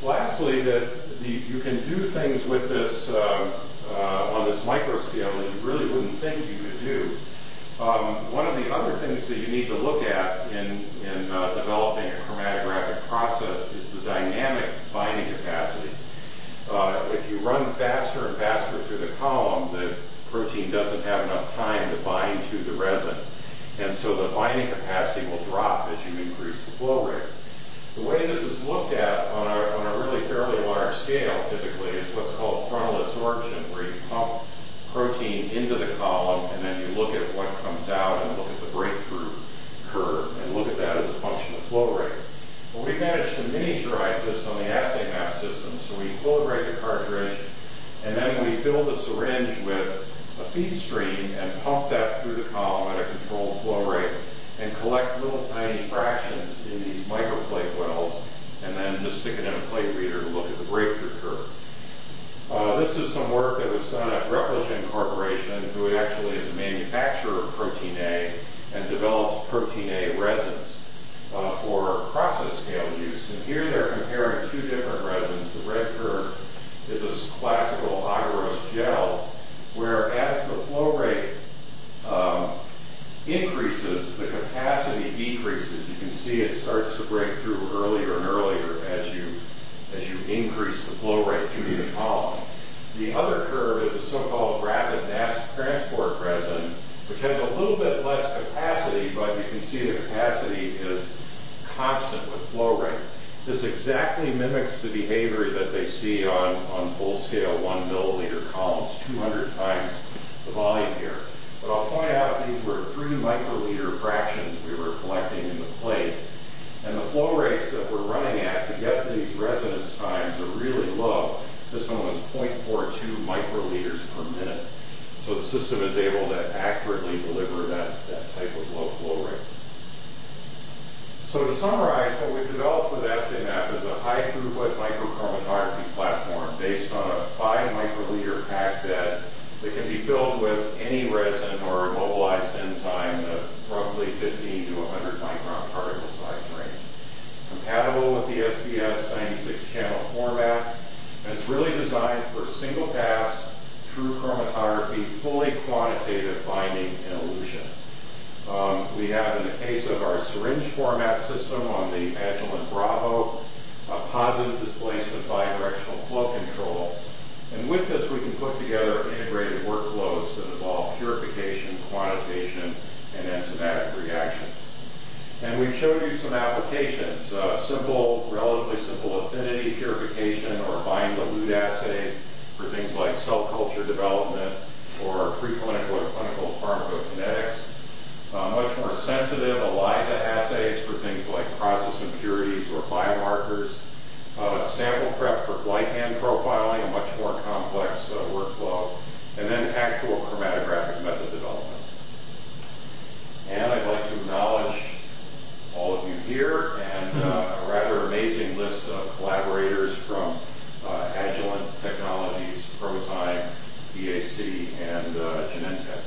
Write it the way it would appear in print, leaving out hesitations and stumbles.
lastly, you can do things with this on this micro scale that you really wouldn't think you could do. One of the other things that you need to look at in developing a chromatographic process is the dynamic binding capacity. If you run faster and faster through the column, the protein doesn't have enough time to bind to the resin. And so the binding capacity will drop as you increase the flow rate. The way this is looked at on a really fairly large scale typically is what's called frontal adsorption, where you pump protein into the column and then you look at what comes out and look at the breakthrough curve and look at that as a function of flow rate. Well, we managed to miniaturize this on the AssayMAP system. So we equilibrate the cartridge and then we fill the syringe with a feed stream and pump that through the column at a controlled flow rate and collect little tiny fractions in these microplate wells and then just stick it in a plate reader to look at the breakthrough curve. This is some work that was done at Repligen Corporation, who actually is a manufacturer of Protein A and develops Protein A resins for process scale use. And here they're comparing two different resins. The red curve is a classical agarose gel, where as the flow rate increases, the capacity decreases. You can see it starts to break through earlier and earlier as you increase the flow rate through the column. The other curve is a so-called rapid mass transport resin, which has a little bit less capacity, but you can see the capacity is constant with flow rate. This exactly mimics the behavior that they see on full-scale 1 milliliter columns, 200 times the volume here. But I'll point out these were 3 microliter fractions we were collecting in the plate. And the flow rates that we're running at to get these residence times are really low. This one was 0.42 microliters per minute. So the system is able to accurately deliver that type of low flow rate. So to summarize, what we've developed with AssayMAP is a high throughput microchromatography platform based on a 5 microliter packed bed that can be filled with any resin or immobilized enzyme in a roughly 15 to 100 micron particle size range. Compatible with the SBS 96 channel format, and it's really designed for single pass, true chromatography, fully quantitative binding and elution. We have, in the case of our syringe format system on the Agilent Bravo, a positive displacement bidirectional flow control. And with this, we can put together integrated workflows that involve purification, quantitation, and enzymatic reactions. And we've showed you some applications, relatively simple affinity purification or bind elute assays for things like cell culture development or preclinical or clinical pharmacokinetics. Much more sensitive ELISA assays for things like process impurities or biomarkers. Sample prep for glycan profiling, a much more complex workflow, and then actual chromatographic method development. And I'd like to acknowledge all of you here and a rather amazing list of collaborators from Agilent Technologies, Prozyme, EAC, and Genentech.